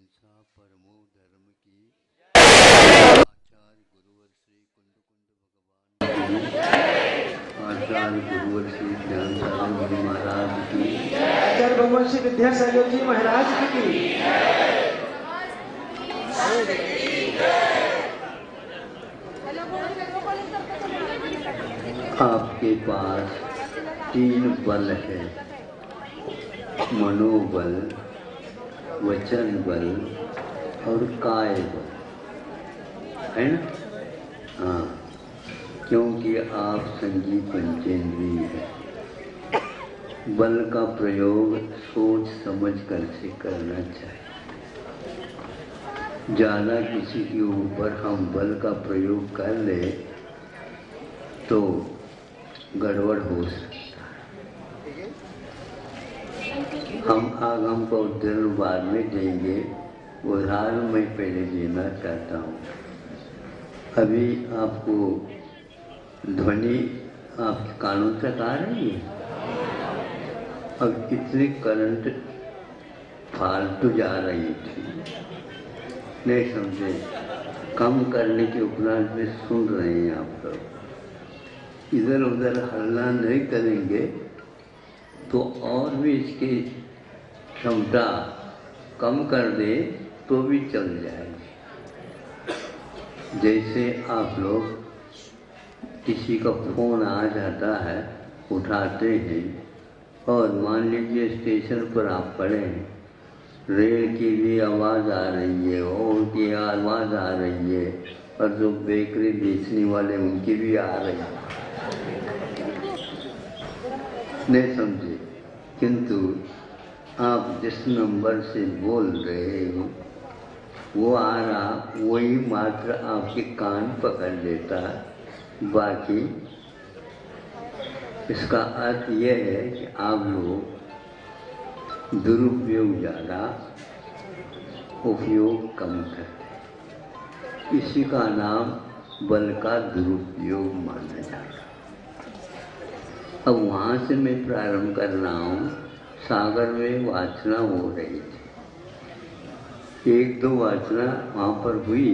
अहिंसा परमो धर्म की। आचार्य गुरुवर श्री कुंड कुंड भगवान, आचार्य गुरुवर श्री ज्ञान सागर जी महाराज की, आचार्य भगवान श्री विद्यासागर जी महाराज की। आपके पास 3 बल है, मनोबल, वचन बल और काय बल, है ना? हाँ, क्योंकि आप संजीव पंचेंद्रिय है। बल का प्रयोग सोच समझ कर से करना चाहिए। ज़्यादा किसी के ऊपर हम बल का प्रयोग कर ले तो गड़बड़ हो सकता है। हम आगम का उदाहरण बाद में देंगे, उदाहरण मैं पहले देना चाहता हूँ। अभी आपको ध्वनि आपके कानों तक आ रही है। अब इतने करंट फालतू जा रही थी, नहीं समझे? कम करने के उपरांत में सुन रहे हैं आप लोग। इधर उधर हल्ला नहीं करेंगे तो और भी इसकी क्षमता कम कर दे तो भी चल जाएगी। जैसे आप लोग किसी का फोन आ जाता है, उठाते हैं और मान लीजिए स्टेशन पर आप पड़े हैं, रेल की भी आवाज़ आ रही है और की आवाज़ आ रही है और जो बेकरी बेचने वाले उनकी भी आ रही है, नहीं समझे? किंतु आप जिस नंबर से बोल रहे हो वो आ रहा, वही मात्र आपके कान पकड़ लेता है। बाकी इसका अर्थ यह है कि आप लोग दुरुपयोग ज़्यादा, उपयोग कम करते। इसी का नाम बल का दुरुपयोग माना जाता है। अब वहाँ से मैं प्रारंभ कर रहा हूँ। सागर में वाचना हो रही थी, 1-2 वाचना वहाँ पर हुई।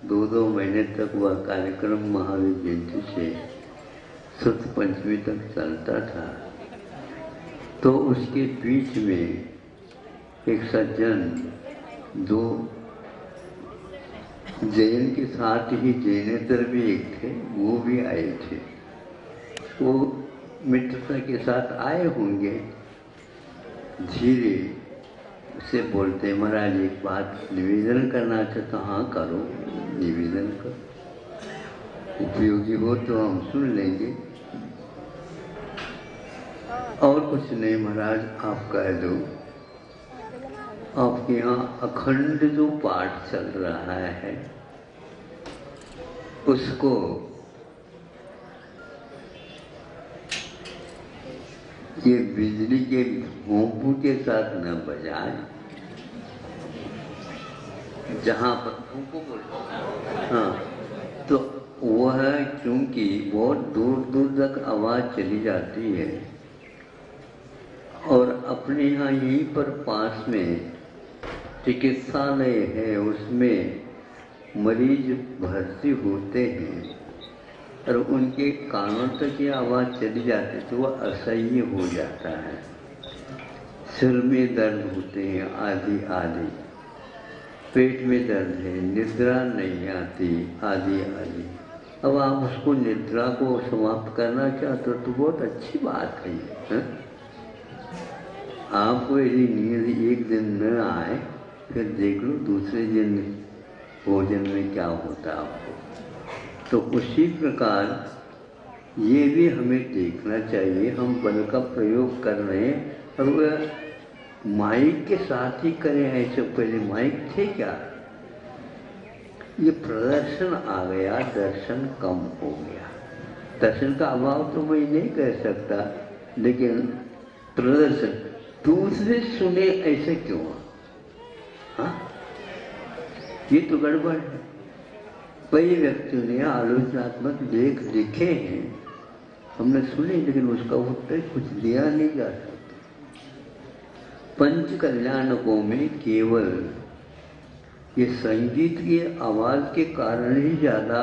2-2 महीने तक वह कार्यक्रम महावीर जयंती से शुद्ध पंचमी तक चलता था। तो उसके बीच में एक सज्जन, 2 जैन के साथ ही जैनेतर भी एक थे, वो भी आए थे। वो मित्रता के साथ आए होंगे। धीरे से बोलते, महाराज एक बात निवेदन करना चाहता। हाँ करो, निवेदन करो, उपयोगी हो तो हम सुन लेंगे। और कुछ नहीं महाराज, आप कह दो। आपके यहाँ अखंड जो पाठ चल रहा है उसको ये बिजली के भोंपू के साथ न बजाए। जहाँ पर भोंपू बोलते, हाँ, तो वह क्योंकि बहुत दूर दूर तक आवाज़ चली जाती है और अपने यहाँ यहीं पर पास में चिकित्सालय है, उसमें मरीज भर्ती होते हैं और उनके कानों तक ये आवाज़ चली जाती है तो वह असह्य हो जाता है। सिर में दर्द होते हैं आदि, पेट में दर्द है, निद्रा नहीं आती आदि। अब आप उसको निद्रा को समाप्त करना चाहते हो तो बहुत अच्छी बात है, है? आपको यदि नींद एक दिन न आए फिर देख लो दूसरे दिन भोजन में क्या होता है आपको। तो उसी प्रकार ये भी हमें देखना चाहिए। हम बल का प्रयोग कर रहे हैं और वह माइक के साथ ही करें। ऐसे पहले माइक थे क्या? ये प्रदर्शन आ गया, दर्शन कम हो गया। दर्शन का अभाव तो मैं नहीं कह सकता, लेकिन प्रदर्शन दूसरे सुने ऐसे क्यों? हाँ, ये तो गड़बड़ है। कई व्यक्तियों ने आलोचनात्मक लेख लिखे हैं, हमने सुने, लेकिन उसका उत्तर कुछ दिया नहीं जा सकता। पंच कल्याणकों में केवल ये संगीत की आवाज़ के कारण ही ज़्यादा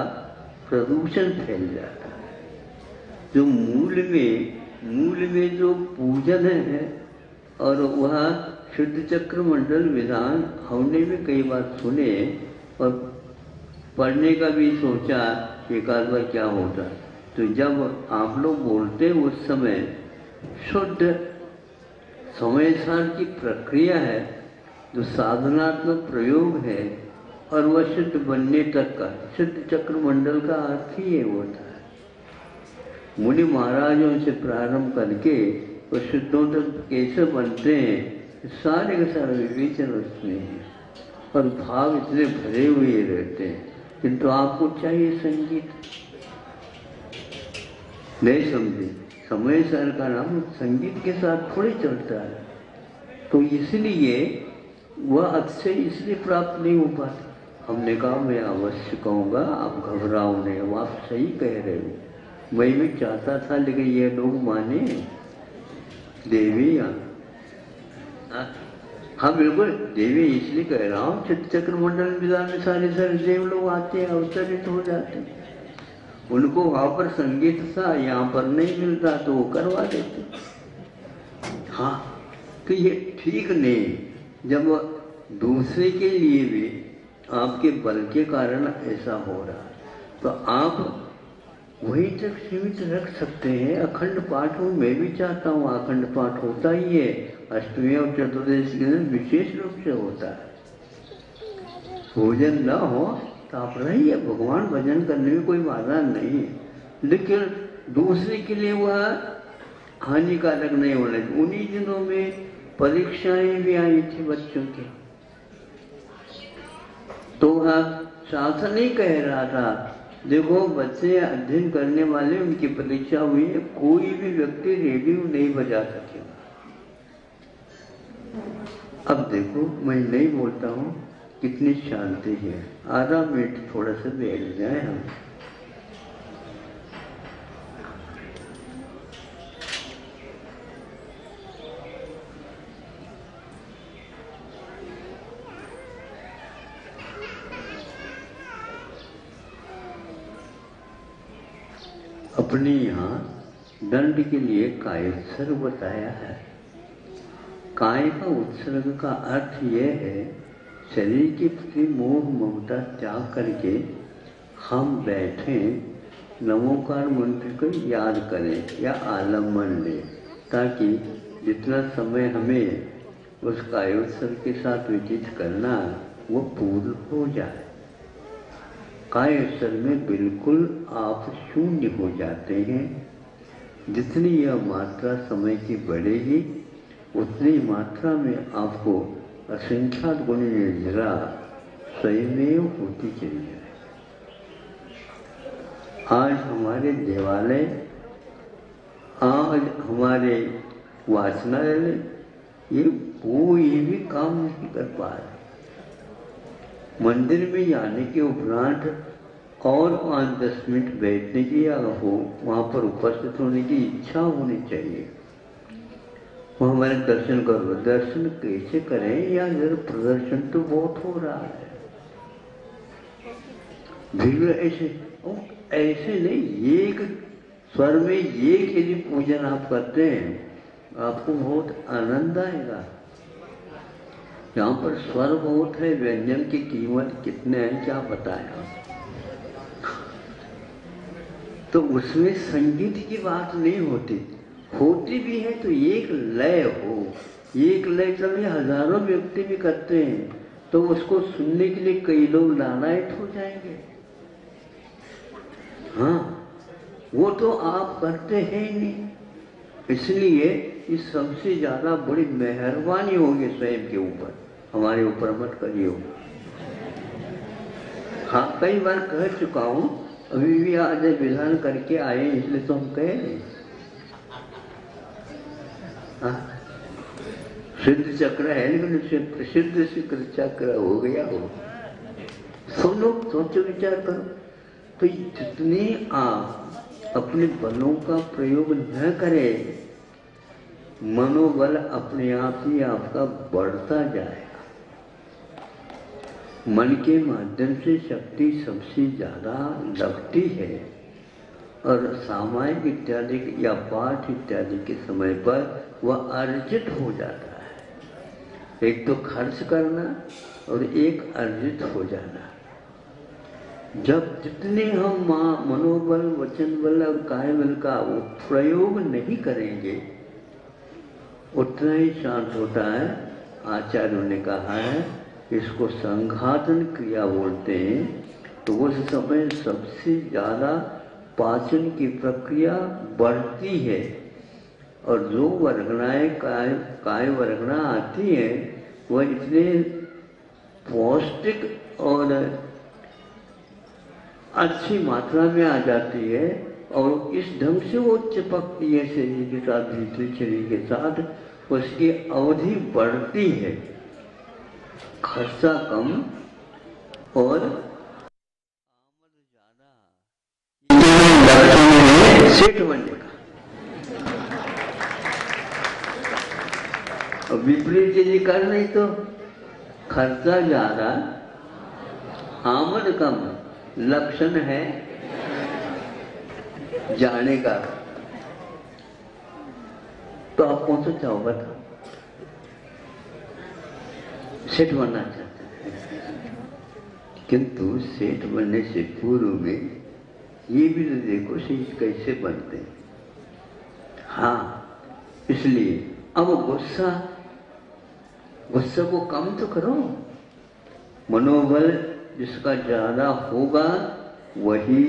प्रदूषण फैल जाता है। जो मूल में जो पूजन है और वह शुद्ध चक्र मंडल विधान हमने भी कई बार सुने और पढ़ने का भी सोचा एक आध बार क्या होता। तो जब आप लोग बोलते उस समय शुद्ध समय सार की प्रक्रिया है, जो साधनात्मक प्रयोग है और वह शुद्ध बनने तक का शुद्ध चक्र मंडल का अर्थ ही ये होता है। मुनि महाराजों से प्रारंभ करके वो शुद्धों तक कैसे बनते हैं, सारे के सारे विवेचन उसमें है और भाव इतने भरे हुए रहते हैं। किंतु आपको चाहिए संगीत, नहीं समझे, समय सार का नाम संगीत के साथ थोड़ी चलता है। तो इसलिए वह अतिशय इसलिए प्राप्त नहीं हो पाता। हमने कहा मैं अवश्य कहूँगा, आप घबराओ नहीं, वो आप सही कह रहे हो। मैं भी चाहता था लेकिन ये लोग माने देवी। हाँ बिल्कुल, देवी इसलिए कह रहा हूँ, चित्त चक्र मंडल विधान में सारे देव लोग आते हैं, अवतरित हो जाते हैं। उनको वहाँ पर संगीत था, यहाँ पर नहीं मिलता तो वो करवा देते। हाँ, तो ये ठीक नहीं। जब दूसरे के लिए भी आपके बल के कारण ऐसा हो रहा तो आप वहीं तक सीमित रख सकते हैं। अखंड पाठ हो, मैं भी चाहता हूँ अखंड पाठ होता ही है, अष्टमी और चतुर्दशी के दिन विशेष रूप से होता है। भोजन न हो तो आप रहिए, भगवान भजन करने में कोई बाधा नहीं है, लेकिन दूसरे के लिए वह हानिकारक नहीं होना चाहिए। उन्हीं दिनों में परीक्षाएं भी आई थी बच्चों की, तो वह शासन ही कह रहा था देखो बच्चे अध्ययन करने वाले, उनकी परीक्षा हुई है, कोई भी व्यक्ति रेडियो नहीं बजा सकेगा। अब देखो मैं नहीं बोलता हूँ, कितनी शांति है। आधा मिनट थोड़ा सा बैठ जाए हम। अपने यहाँ दंड के लिए कायोत्सर्ग बताया है। काय का उत्सर्ग का अर्थ यह है, शरीर के प्रति मोह ममता त्याग करके हम बैठे नमोकार मंत्र को याद करें या आलम्बन लें, ताकि जितना समय हमें उस कायोत्सर्ग के साथ व्यतीत करना वो पूर्ण हो जाए। कायोत्सर्ग में बिल्कुल आप शून्य हो जाते हैं। जितनी यह मात्रा समय की बढ़ेगी उतनी मात्रा में आपको असंख्यात गुणी निद्रा स्वयमेव होती चली जाए। आज हमारे देवालय, आज हमारे वाचनालय, ये कोई भी काम नहीं कर पा रहे। मंदिर में जाने के उपरांत और 5-10 मिनट बैठने की या हो वहाँ पर उपस्थित होने की इच्छा होनी चाहिए। वो हमारे दर्शन करो, दर्शन कैसे करें या जरा प्रदर्शन तो बहुत हो रहा है। भीड़ ऐसे नहीं, एक स्वर में एक यदि पूजन आप करते हैं आपको बहुत आनंद आएगा। यहाँ पर स्वर बहुत है, व्यंजन की कीमत कितने हैं क्या बताया। तो उसमें संगीत की बात नहीं होती, होती भी है तो एक लय हो। एक लय कभी हजारों व्यक्ति भी करते हैं तो उसको सुनने के लिए कई लोग लालायित हो जाएंगे। हाँ, वो तो आप करते हैं ही नहीं, इसलिए इस सबसे ज्यादा बड़ी मेहरबानी होगी स्वयं के ऊपर, हमारे ऊपर मत करियो। हाँ, कई बार कह चुका हूँ, अभी भी आज विधान करके आए इसलिए तो हम कह रहे। हाँ, सिद्ध चक्र है लेकिन उससे प्रसिद्ध शिखर चक्र हो गया हो। सुनो, सोचो, विचार करो। तो जितने आप अपने बलों का प्रयोग न करें, मनोबल अपने आप ही आपका बढ़ता जाएगा। मन के माध्यम से शक्ति सबसे ज़्यादा लगती है और सामायिक इत्यादि या पाठ इत्यादि के समय पर वह अर्जित हो जाता है। एक तो खर्च करना और एक अर्जित हो जाना। जब जितने हम मनोबल, वचन बल और काय बल का प्रयोग नहीं करेंगे उतना ही शांत होता है। आचार्यों ने कहा है इसको संघातन क्रिया बोलते हैं। तो उस समय सबसे ज़्यादा पाचन की प्रक्रिया बढ़ती है और जो वर्गणाएँ काय वर्गणा आती हैं वह इतने पौष्टिक और अच्छी मात्रा में आ जाती है और इस ढंग से वो चिपकती है शरीर के साथ, भीतरी शरीर के साथ, उसकी अवधि बढ़ती है, खर्चा कम और सेठ बनने का। और विपरीत यदि कर नहीं तो खर्चा ज्यादा, आमद कम, लक्षण है जाने का। तो आप कौन सा चाहो बताओ? सेठ बनना चाहते हैं, किंतु सेठ बनने से पूर्व में ये भी तो देखो सेठ कैसे बनते हैं। हाँ, इसलिए अब गुस्सा को कम तो करो। मनोबल जिसका ज्यादा होगा वही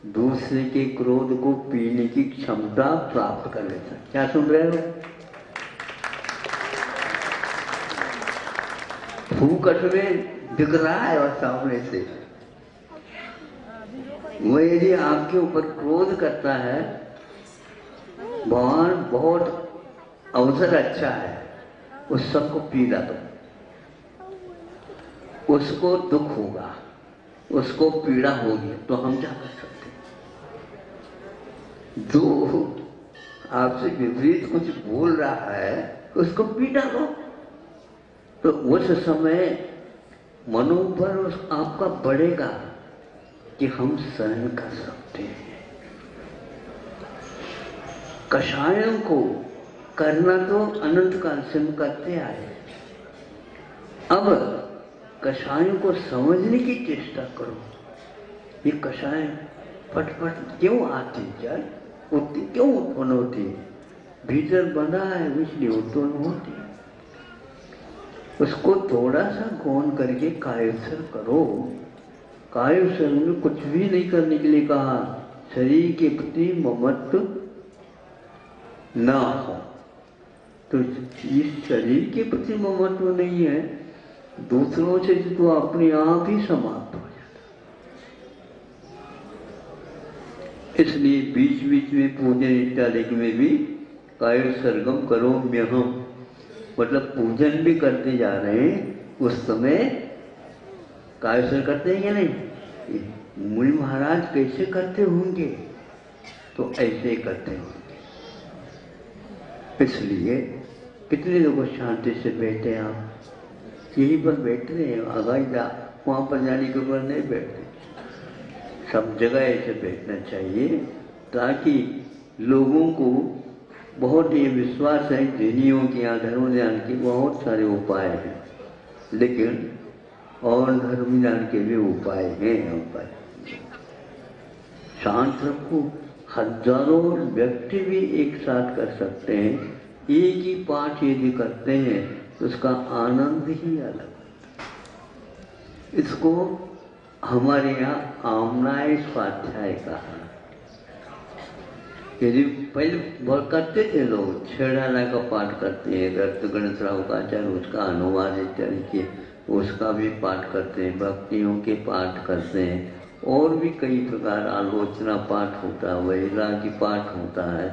दूसरे के क्रोध को पीने की क्षमता प्राप्त कर लेता है। क्या सुन रहे हो? फूकट में दिख रहा है और सामने से वो यदि आपके ऊपर क्रोध करता है, भगवान बहुत अवसर अच्छा है, उस सबको पीला दो, उसको दुख होगा, उसको पीड़ा होगी, तो हम क्या कर सकते? जो आपसे विपरीत कुछ बोल रहा है उसको पीड़ा दो, तो उस समय मनोबल आपका बढ़ेगा कि हम सहन कर सकते हैं। कषायों को करना तो अनंत काल से हम करते आए, अब कषायों को समझने की चेष्टा करो। ये कषाय फटफट क्यों आती है, क्यों उत्पन्न होती है? भीतर बंधा है इसलिए उत्पन्न होती है। उसको थोड़ा सा गौन करके कायोत्सर्ग करो। कायोत्सर्ग में कुछ भी नहीं करने के लिए कहा, शरीर के प्रति ममत्व ना हो। तो इस शरीर के प्रति ममत्व नहीं है, दूसरों से तो अपने आप ही समाप्त हो जाता। इसलिए बीच बीच में पूजन इत्यादि में भी कायोत्सर्गम करोम्यहम्, मतलब पूजन भी करते जा रहे हैं, उस समय कायोत्सर्ग करते हैं या नहीं? मुनि महाराज कैसे करते होंगे? तो ऐसे करते होंगे। इसलिए कितने लोग शांति से बैठे हैं, आप यहीं पर बैठ रहे हैं, आगाज वहां पर जाने के ऊपर नहीं बैठते। सब जगह ऐसे बैठना चाहिए ताकि लोगों को बहुत ये विश्वास है, धनियों के यहाँ धर्म ज्ञान के बहुत सारे उपाय हैं, लेकिन और धर्म ज्ञान के भी उपाय हैं। उपाय शांत रखो, हजारों व्यक्ति भी एक साथ कर सकते हैं। एक ही पाठ यदि करते हैं तो उसका आनंद ही अलग। इसको हमारे यहाँ आमनाय स्वाध्याय कहा। यदि पहले बहुत करते थे लोग, छेड़ाना का पाठ करते हैं, रक्त गणेश राव का आचार्य उसका अनुवाद इत्यादि किए, उसका भी पाठ करते हैं, भक्तियों के पाठ करते हैं, और भी कई प्रकार आलोचना पाठ होता है, वैराग्य पाठ होता है।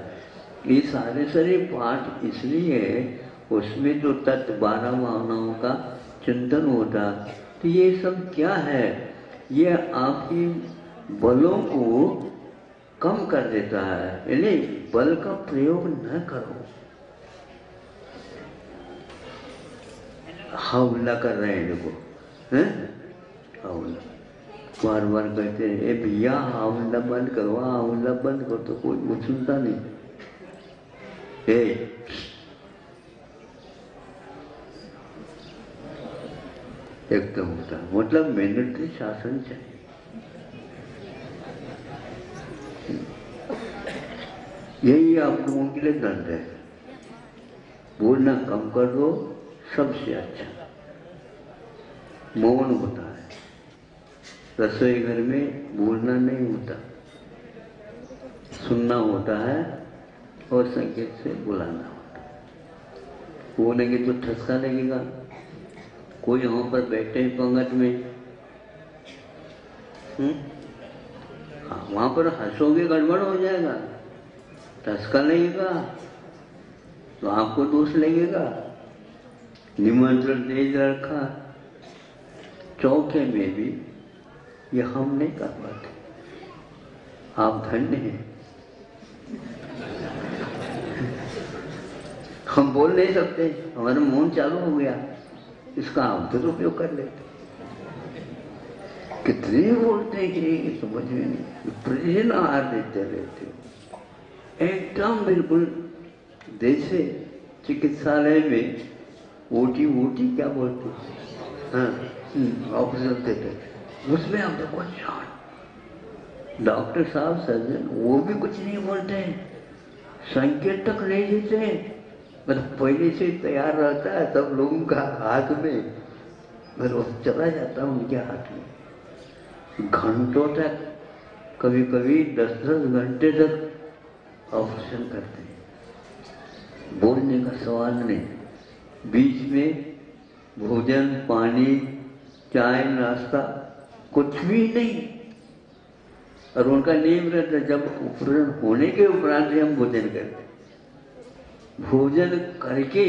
ये सारे पाठ इसलिए उसमें जो तत्व 12 भावनाओं का चिंतन होता। तो ये सब क्या है? ये आपकी बलों को कम कर देता है, यानी बल का प्रयोग न करो। हमला कर रहे हैं देखो, हैं? आंवला बार बार कहते हैं, ए भैया आंवला बंद करो, आंवला बंद करो, तो कोई वो सुनता नहीं। एकदम होता, मतलब मिलिट्री शासन चाहिए। यही आप लोगों के लिए दंड है। बोलना कम कर दो, सबसे अच्छा मौन होता है। रसोई घर में बोलना नहीं होता, सुनना होता है और संकेत से बुलाना होता है। बोलेंगे तो ठसका लगेगा। कोई वहां पर बैठे हैं पंगत में, हाँ, वहां पर हंसोगे गड़बड़ हो जाएगा, ठसका लगेगा तो आपको दोष लगेगा। निमंत्रण दे रखा, चौके में भी ये हम नहीं कर पाते। आप धन्य हैं, हम बोल नहीं सकते, हमारा मौन चालू हो गया, इसका आप दुरुपयोग कर लेते। कितने बोलते हैं कि समझ में नहीं, प्रतिदिन आहार देते रहते हो एकदम बिल्कुल। जैसे चिकित्सालय में ओटी क्या बोलते, हाँ, ऑपरेशन थिएटर, उसमें हम तो कुछ डॉक्टर साहब सर्जन वो भी कुछ नहीं बोलते हैं, संकेत तक नहीं देते हैं। मतलब पहले से तैयार रहता है सब लोगों का हाथ में, मतलब चला जाता है उनके हाथ में। घंटों तक, कभी कभी 10-10 घंटे तक ऑपरेशन करते हैं। बोलने का सवाल नहीं, बीच में भोजन, पानी, चाय, नाश्ता कुछ भी नहीं। और उनका नियम रहता है जब ऑपरेशन होने के उपरांत ही हम भोजन करते। भोजन करके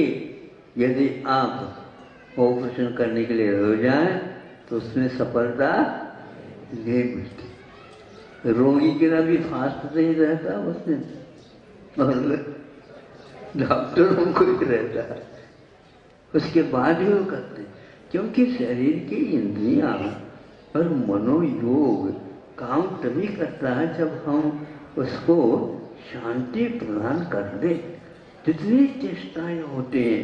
यदि आप ऑपरेशन करने के लिए हो जाए तो उसमें सफलता नहीं मिलती। रोगी के लिए भी फास्ट नहीं रहता उसमें, और डॉक्टरों को ही रहता है, उसके बाद ही वो करते। क्योंकि शरीर की इंद्रियां और मनोयोग काम तभी करता है जब हम उसको शांति प्रदान कर दे। जितनी चेष्टाएं होती हैं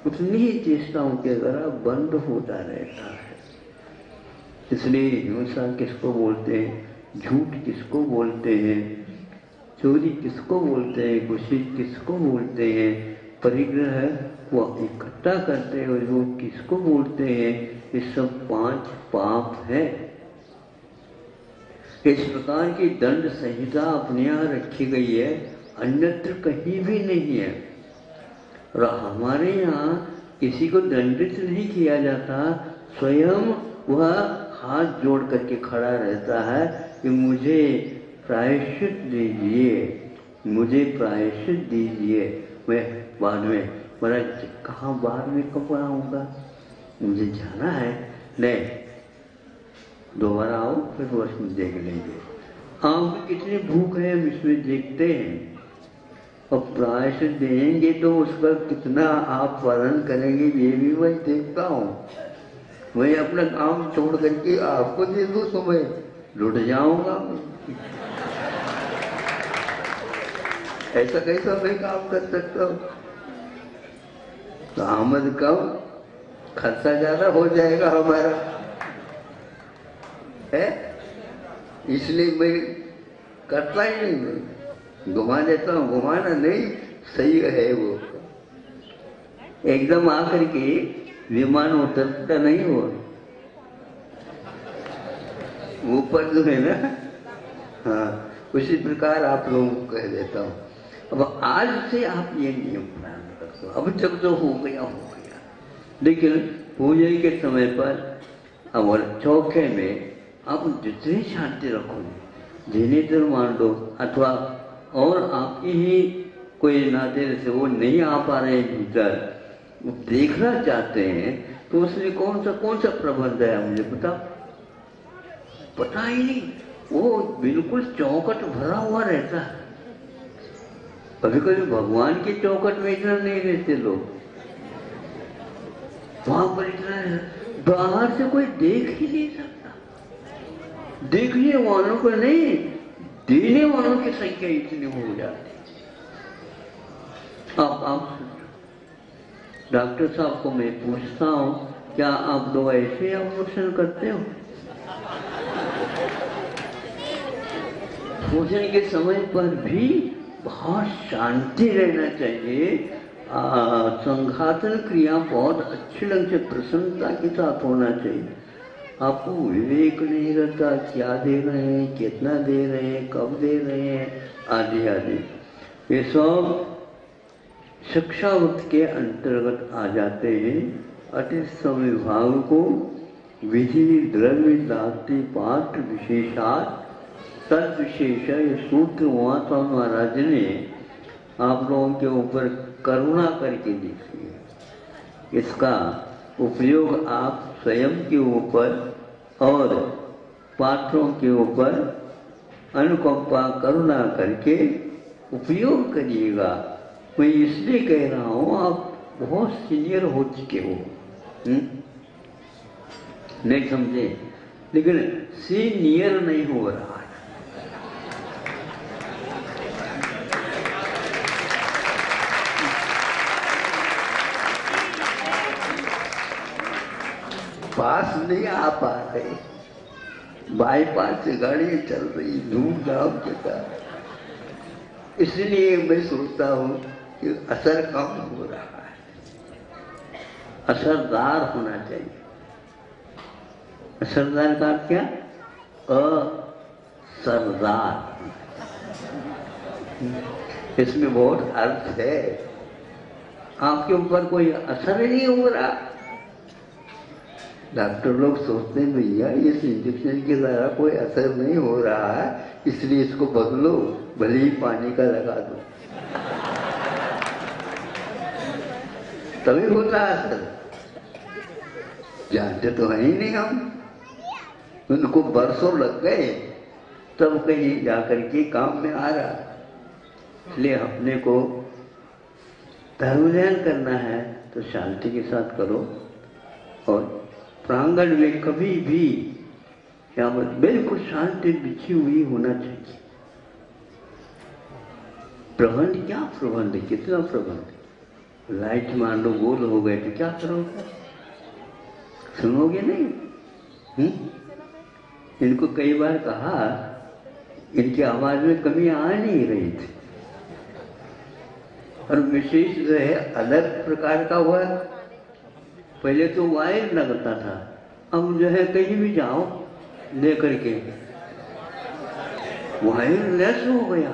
उतनी ही चेष्टाओं के द्वारा बंद होता रहता है। इसलिए हिंसा किसको बोलते हैं, झूठ किसको बोलते हैं, चोरी किसको बोलते हैं, खुशी किसको बोलते हैं, परिग्रह वो इकट्ठा करते हैं वो किसको बोलते हैं, ये सब 5 पाप है। इस प्रकार की दंड संहिता अपने यहाँ रखी गई है, अन्यत्र कहीं भी नहीं है। और हमारे यहाँ किसी को दंडित नहीं किया जाता, स्वयं वह हाथ जोड़ करके खड़ा रहता है कि मुझे प्रायश्चित दीजिए, मुझे प्रायश्चित दीजिए। मैं बाद में मेरा कहाँ बाद में कब आऊँगा, मुझे जाना है, नहीं दोबारा आओ फिर वर्ष में देख लेंगे। आपकी कितनी भूख है हम इसमें देखते हैं, और प्रायश्चित देंगे तो उसका कितना आप पालन करेंगे ये भी मैं देखता हूँ। मैं अपना काम छोड़ करके आपको दे दूँ तो मैं लुट जाऊंगा। ऐसा कैसा मैं काम कर सकता हूँ? तो आमद कम, खर्चा ज्यादा हो जाएगा हमारा है, इसलिए मैं करता ही नहीं, मैं घुमा देता हूँ। घुमाना नहीं सही है, वो एकदम आकर के विमान उतरता नहीं हो, ऊपर जो है ना, हाँ उसी प्रकार आप लोगों को कह देता हूँ। अब आज से आप ये नियम पालन करते हो। अब जब जो हो गया हो गया, लेकिन पूजा के समय पर और चौके में आप जितनी शांति रखोगे, जिन्हें तो मान लो, अथवा और आपकी ही कोई नाते से वो नहीं आ पा रहे भीतर, वो देखना चाहते हैं, तो उसमें कौन सा प्रबंध है मुझे पता ही नहीं। वो बिल्कुल चौकट भरा हुआ रहता है। कभी कभी भगवान की चौकट में इतना नहीं रहते लोग, वहां पर इतना बाहर से कोई देख ही नहीं सकता। देखने वालों को नहीं, देने वालों की संख्या इतनी हो जाती। आप डॉक्टर साहब को मैं पूछता हूं, क्या आप लोग ऐसे ऑपरेशन करते हो? भोजन के समय पर भी बहुत शांति रहना चाहिए। संघातन क्रिया बहुत अच्छे ढंग से प्रसन्नता के साथ होना चाहिए। आपको विवेक नहीं रहता, क्या दे रहे हैं, कितना दे रहे हैं, कब दे रहे हैं, आदि आदि। ये सब शिक्षावृत्ति के अंतर्गत आ जाते हैं। अतः संविभाग को विधि द्रव्य दाति पाठ विशेषात तद विशेष सूत्र उमास्वामी महाराज ने आप लोगों के ऊपर करुणा करके लिखी है। इसका उपयोग आप स्वयं के ऊपर और पात्रों के ऊपर अनुकंपा करुणा करके उपयोग करिएगा। मैं इसलिए कह रहा हूँ, आप बहुत सीनियर हो चुके हो, नहीं समझे, लेकिन सीनियर नहीं हो रहा है। पास नहीं आ पा रहे, बाईपास से गाड़ी चल रही धूमधाम के साथ। इसलिए मैं सोचता हूँ कि असर कम हो रहा है, असरदार होना चाहिए। असरदार का क्या? असरदार, इसमें बहुत अर्थ है। आपके ऊपर कोई असर ही नहीं हो रहा। डॉक्टर लोग सोचते हैं भैया इस इंजेक्शन के द्वारा कोई असर नहीं हो रहा है, इसलिए इसको बदलो, भले ही पानी का लगा दो, तभी होता है असर। जानते तो है ही नहीं हम, उनको बरसों लग गए तब कहीं जाकर के काम में आ रहा। इसलिए अपने को धर्म ध्यान करना है तो शांति के साथ करो, और प्रांगण में कभी भी या बिल्कुल शांति बिछी हुई होना चाहिए। प्रबंध क्या प्रबंध, कितना प्रबंध? लाइट मान लो गोल हो गए तो क्या करोगे? सुनोगे नहीं? इनको कई बार कहा, इनकी आवाज में कमी आ नहीं रही थी, और विशेष जो है अलग प्रकार का हुआ। पहले तो वायर लगता था, अब जो है कहीं भी जाओ लेकर के वायरलेस हो गया।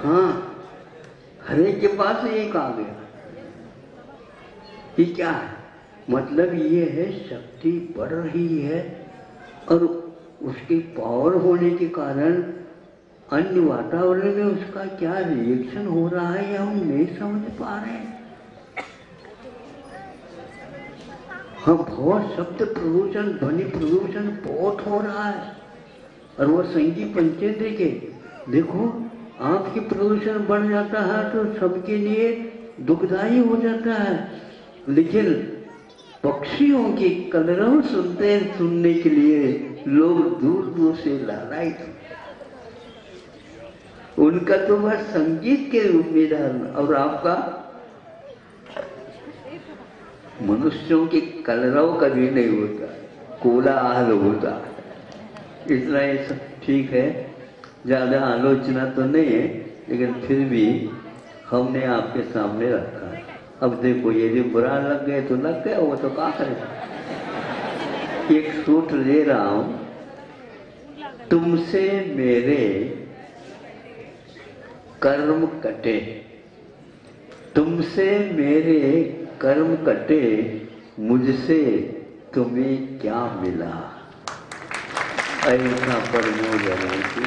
हाँ, हर एक के पास एक आ गया। ये क्या है? मतलब ये है शक्ति बढ़ रही है, और उसकी पावर होने के कारण अन्य वातावरण में उसका क्या रिएक्शन हो रहा है या हम नहीं समझ पा रहे हैं। हाँ, बहुत शब्द प्रदूषण, ध्वनि प्रदूषण बहुत हो रहा है, और वो संगीत पंचेंद्र के देखो, आपकी प्रदूषण बढ़ जाता है तो सबके लिए दुखदायी हो जाता है। लेकिन पक्षियों के कलरव सुनने के लिए लोग दूर दूर से लालायित, उनका तो बस संगीत के रूप में धारण, और आपका मनुष्यों के कलरव कभी नहीं होता, कोलाहल होता। इतना ये सब ठीक है, ज्यादा आलोचना तो नहीं है, लेकिन फिर भी हमने आपके सामने रखा है। अब देखो, यदि बुरा लग गए तो लग गए, वो तो क्या करें। एक सूत्र ले रहा हूं, तुमसे मेरे कर्म कटे, तुमसे मेरे कर्म कटे, मुझसे तुम्हें क्या मिला। ऐसा परमो जनों की